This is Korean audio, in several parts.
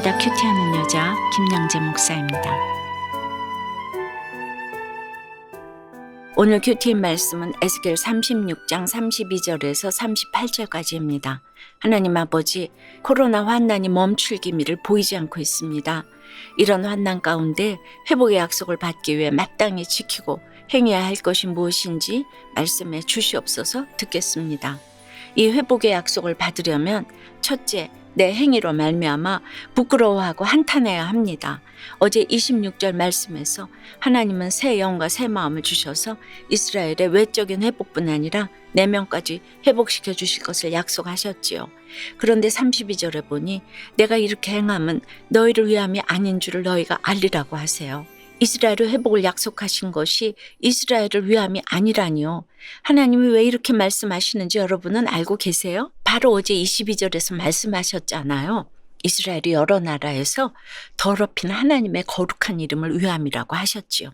날마다 큐티하는 여자 김양재 목사입니다. 오늘 큐티인 말씀은 에스겔 36장 32절에서 38절까지입니다. 하나님 아버지, 코로나 환난이 멈출 기미를 보이지 않고 있습니다. 이런 환난 가운데 회복의 약속을 받기 위해 마땅히 지키고 행해야 할 것이 무엇인지 말씀해 주시옵소서. 듣겠습니다. 이 회복의 약속을 받으려면 첫째, 내 행위로 말미암아 부끄러워하고 한탄해야 합니다. 어제 26절 말씀에서 하나님은 새 영과 새 마음을 주셔서 이스라엘의 외적인 회복뿐 아니라 내면까지 회복시켜 주실 것을 약속하셨지요. 그런데 32절에 보니 내가 이렇게 행함은 너희를 위함이 아닌 줄을 너희가 알리라고 하세요. 이스라엘의 회복을 약속하신 것이 이스라엘을 위함이 아니라니요. 하나님이 왜 이렇게 말씀하시는지 여러분은 알고 계세요? 바로 어제 22절에서 말씀하셨잖아요. 이스라엘이 여러 나라에서 더럽힌 하나님의 거룩한 이름을 위함이라고 하셨지요.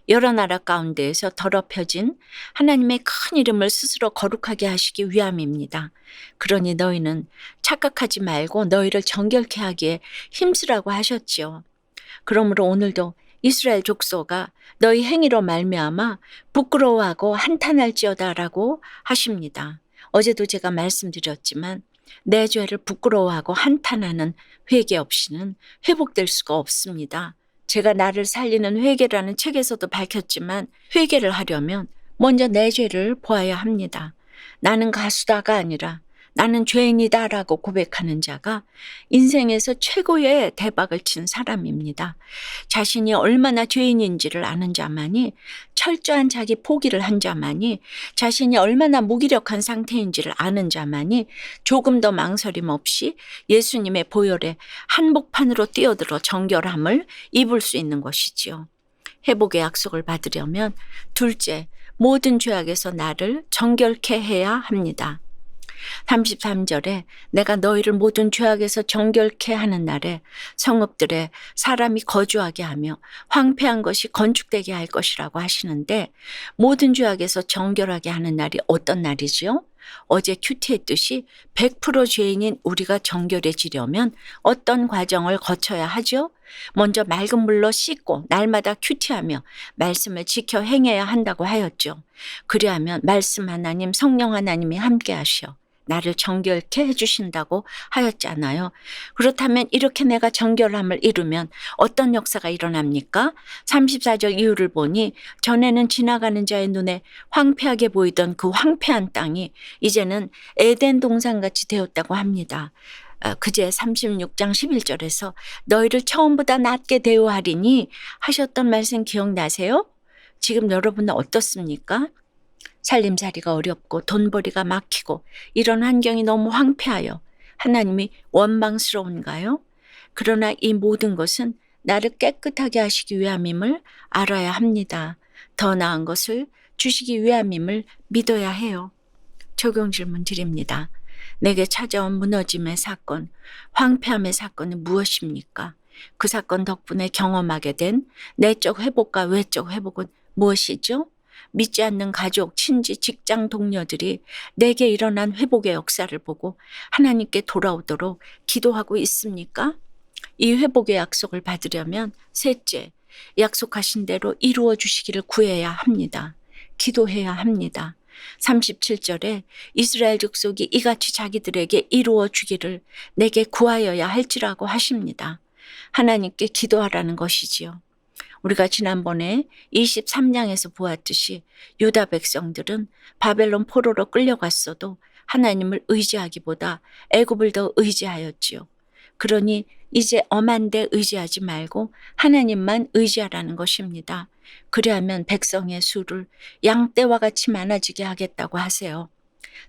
여러 나라 가운데에서 더럽혀진 하나님의 큰 이름을 스스로 거룩하게 하시기 위함입니다. 그러니 너희는 착각하지 말고 너희를 정결케 하기에 힘쓰라고 하셨지요. 그러므로 오늘도 이스라엘 족속아 너희 행위로 말미암아 부끄러워하고 한탄할지어다라고 하십니다. 어제도 제가 말씀드렸지만 내 죄를 부끄러워하고 한탄하는 회개 없이는 회복될 수가 없습니다. 제가 나를 살리는 회개라는 책에서도 밝혔지만 회개를 하려면 먼저 내 죄를 보아야 합니다. 나는 가수다가 아니라 나는 죄인이다라고 고백하는 자가 인생에서 최고의 대박을 친 사람입니다. 자신이 얼마나 죄인인지를 아는 자만이, 철저한 자기 포기를 한 자만이, 자신이 얼마나 무기력한 상태인지를 아는 자만이 조금 더 망설임 없이 예수님의 보혈에 한복판으로 뛰어들어 정결함을 입을 수 있는 것이지요. 회복의 약속을 받으려면 둘째, 모든 죄악에서 나를 정결케 해야 합니다. 33절에 내가 너희를 모든 죄악에서 정결케 하는 날에 성읍들에 사람이 거주하게 하며 황폐한 것이 건축되게 할 것이라고 하시는데 모든 죄악에서 정결하게 하는 날이 어떤 날이지요? 어제 큐티했듯이 100% 죄인인 우리가 정결해지려면 어떤 과정을 거쳐야 하죠? 먼저 맑은 물로 씻고 날마다 큐티하며 말씀을 지켜 행해야 한다고 하였죠. 그리하면 말씀 하나님, 성령 하나님이 함께 하셔 나를 정결케 해주신다고 하였잖아요. 그렇다면 이렇게 내가 정결함을 이루면 어떤 역사가 일어납니까? 34절 이유를 보니 전에는 지나가는 자의 눈에 황폐하게 보이던 그 황폐한 땅이 이제는 에덴 동산같이 되었다고 합니다. 그제 36장 11절에서 너희를 처음보다 낫게 대우하리니 하셨던 말씀 기억나세요? 지금 여러분은 어떻습니까? 살림살이가 어렵고 돈벌이가 막히고 이런 환경이 너무 황폐하여 하나님이 원망스러운가요? 그러나 이 모든 것은 나를 깨끗하게 하시기 위함임을 알아야 합니다. 더 나은 것을 주시기 위함임을 믿어야 해요. 적용 질문 드립니다. 내게 찾아온 무너짐의 사건, 황폐함의 사건은 무엇입니까? 그 사건 덕분에 경험하게 된 내적 회복과 외적 회복은 무엇이죠? 믿지 않는 가족, 친지, 직장 동료들이 내게 일어난 회복의 역사를 보고 하나님께 돌아오도록 기도하고 있습니까? 이 회복의 약속을 받으려면 셋째, 약속하신 대로 이루어 주시기를 구해야 합니다. 기도해야 합니다. 37절에 이스라엘 족속이 이같이 자기들에게 이루어 주기를 내게 구하여야 할지라고 하십니다. 하나님께 기도하라는 것이지요. 우리가 지난번에 23장에서 보았듯이 유다 백성들은 바벨론 포로로 끌려갔어도 하나님을 의지하기보다 애굽을 더 의지하였지요. 그러니 이제 엄한 데 의지하지 말고 하나님만 의지하라는 것입니다. 그리하면 백성의 수를 양떼와 같이 많아지게 하겠다고 하세요.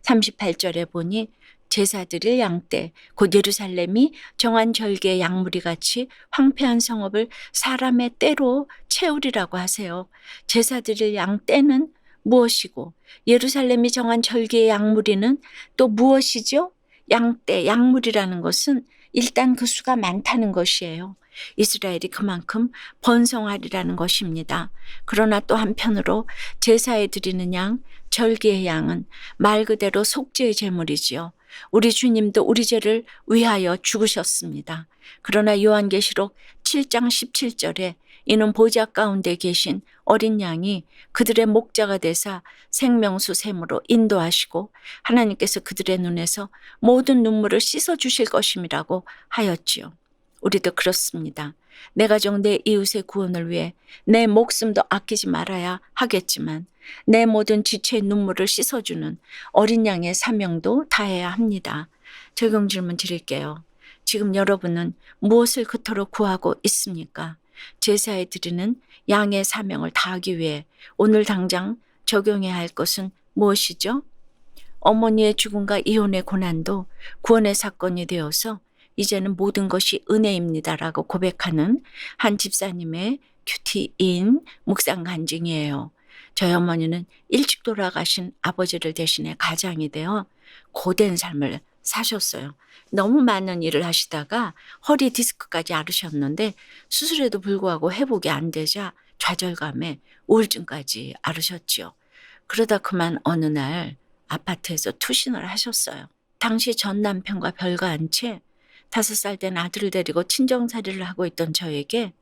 38절에 보니 제사드릴 양떼 곧 예루살렘이 정한 절개의 양무리 같이 황폐한 성읍을 사람의 떼로 채우리라고 하세요. 제사드릴 양떼는 무엇이고 예루살렘이 정한 절개의 양무리는 또 무엇이죠? 양떼, 양무리라는 것은 일단 그 수가 많다는 것이에요. 이스라엘이 그만큼 번성하리라는 것입니다. 그러나 또 한편으로 제사에 드리는 양, 절기의 양은 말 그대로 속죄의 제물이지요. 우리 주님도 우리 죄를 위하여 죽으셨습니다. 그러나 요한계시록 7장 17절에 이는 보좌 가운데 계신 어린 양이 그들의 목자가 되사 생명수 샘으로 인도하시고 하나님께서 그들의 눈에서 모든 눈물을 씻어 주실 것임이라고 하였지요. 우리도 그렇습니다. 내 가족, 내 이웃의 구원을 위해 내 목숨도 아끼지 말아야 하겠지만 내 모든 지체의 눈물을 씻어주는 어린 양의 사명도 다해야 합니다. 적용 질문 드릴게요. 지금 여러분은 무엇을 그토록 구하고 있습니까? 제사에 드리는 양의 사명을 다하기 위해 오늘 당장 적용해야 할 것은 무엇이죠? 어머니의 죽음과 이혼의 고난도 구원의 사건이 되어서 이제는 모든 것이 은혜입니다라고 고백하는 한 집사님의 큐티인 묵상 간증이에요. 저희 어머니는 일찍 돌아가신 아버지를 대신해 가장이 되어 고된 삶을 사셨어요. 너무 많은 일을 하시다가 허리 디스크까지 앓으셨는데 수술에도 불구하고 회복이 안 되자 좌절감에 우울증까지 앓으셨지요. 그러다 그만 어느 날 아파트에서 투신을 하셨어요. 당시 전 남편과 별거한 채 5살 된 아들을 데리고 친정살이를 하고 있던 저에게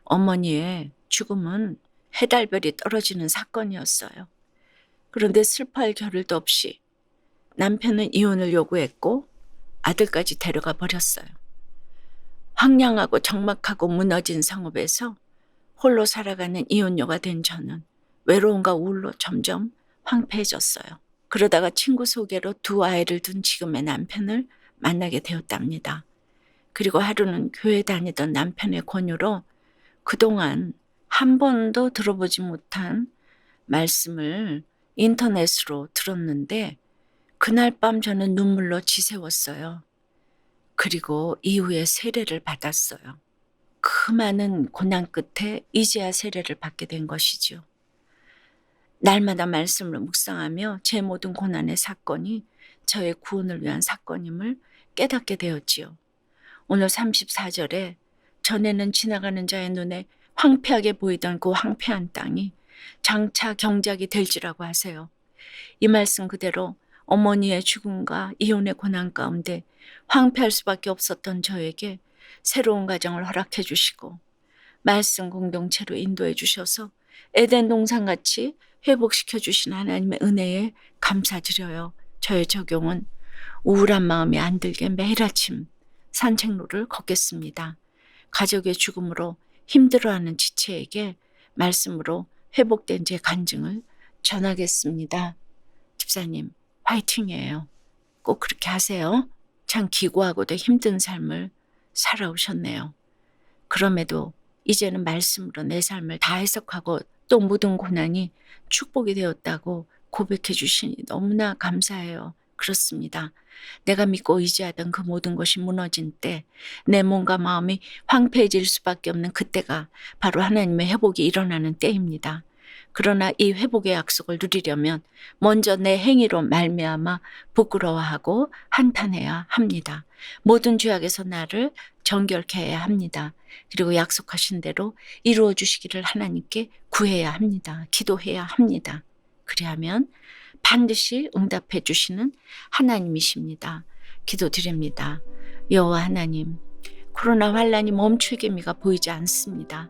어머니의 죽음은 해달별이 떨어지는 사건이었어요. 그런데 슬퍼할 겨를도 없이 남편은 이혼을 요구했고 아들까지 데려가 버렸어요. 황량하고 적막하고 무너진 성읍에서 홀로 살아가는 이혼녀가 된 저는 외로움과 우울로 점점 황폐해졌어요. 그러다가 친구 소개로 2 아이를 둔 지금의 남편을 만나게 되었답니다. 그리고 하루는 교회 다니던 남편의 권유로 그동안 한 번도 들어보지 못한 말씀을 인터넷으로 들었는데 그날 밤 저는 눈물로 지새웠어요. 그리고 이후에 세례를 받았어요. 그 많은 고난 끝에 이제야 세례를 받게 된 것이죠. 날마다 말씀을 묵상하며 제 모든 고난의 사건이 저의 구원을 위한 사건임을 깨닫게 되었지요. 오늘 34절에 전에는 지나가는 자의 눈에 황폐하게 보이던 그 황폐한 땅이 장차 경작이 될지라고 하세요. 이 말씀 그대로 어머니의 죽음과 이혼의 고난 가운데 황폐할 수밖에 없었던 저에게 새로운 가정을 허락해 주시고 말씀 공동체로 인도해 주셔서 에덴 동산같이 회복시켜 주신 하나님의 은혜에 감사드려요. 저의 적용은 우울한 마음이 안 들게 매일 아침 산책로를 걷겠습니다. 가족의 죽음으로 힘들어하는 지체에게 말씀으로 회복된 제 간증을 전하겠습니다. 집사님 화이팅이에요. 꼭 그렇게 하세요. 참 기고하고도 힘든 삶을 살아오셨네요. 그럼에도 이제는 말씀으로 내 삶을 다 해석하고 또 모든 고난이 축복이 되었다고 고백해 주시니 너무나 감사해요. 그렇습니다. 내가 믿고 의지하던 그 모든 것이 무너진 때 내 몸과 마음이 황폐해질 수밖에 없는 그때가 바로 하나님의 회복이 일어나는 때입니다. 그러나 이 회복의 약속을 누리려면 먼저 내 행위로 말미암아 부끄러워하고 한탄해야 합니다. 모든 죄악에서 나를 정결케 해야 합니다. 그리고 약속하신 대로 이루어 주시기를 하나님께 구해야 합니다. 기도해야 합니다. 그리하면 반드시 응답해 주시는 하나님이십니다. 기도드립니다. 여호와 하나님, 코로나 환란이 멈출 기미가 보이지 않습니다.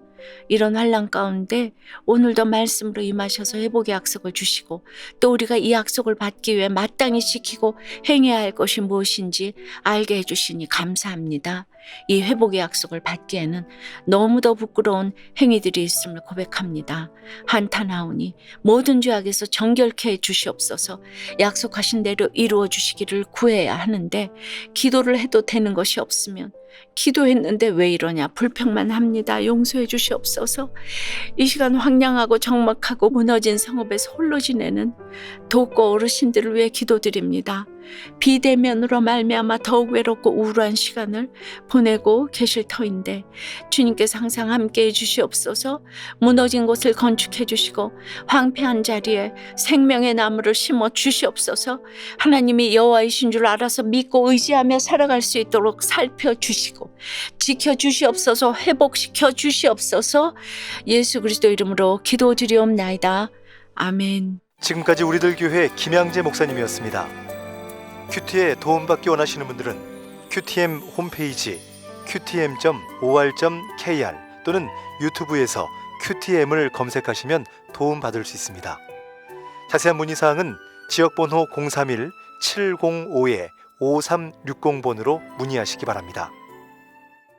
이런 환란 가운데 오늘도 말씀으로 임하셔서 회복의 약속을 주시고 또 우리가 이 약속을 받기 위해 마땅히 지키고 행해야 할 것이 무엇인지 알게 해주시니 감사합니다. 이 회복의 약속을 받기에는 너무도 부끄러운 행위들이 있음을 고백합니다. 한탄하오니 모든 죄악에서 정결케 해 주시옵소서. 약속하신 대로 이루어 주시기를 구해야 하는데 기도를 해도 되는 것이 없으면 기도했는데 왜 이러냐 불평만 합니다. 용서해 주시옵소서. 이 시간 황량하고 적막하고 무너진 성읍에서 홀로 지내는 독거 어르신들을 위해 기도드립니다. 비대면으로 말미암아 더욱 외롭고 우울한 시간을 보내고 계실 터인데 주님께서 항상 함께해 주시옵소서. 무너진 곳을 건축해 주시고 황폐한 자리에 생명의 나무를 심어 주시옵소서. 하나님이 여호와이신 줄 알아서 믿고 의지하며 살아갈 수 있도록 살펴주시고 지켜주시옵소서. 회복시켜 주시옵소서. 예수 그리스도 이름으로 기도드리옵나이다. 아멘. 지금까지 우리들 교회 김양재 목사님이었습니다. 큐티에 도움받기 원하시는 분들은 QTM 홈페이지 qtm.or.kr 또는 유튜브에서 QTM을 검색하시면 도움받을 수 있습니다. 자세한 문의사항은 지역번호 031-705-5360번으로 문의하시기 바랍니다.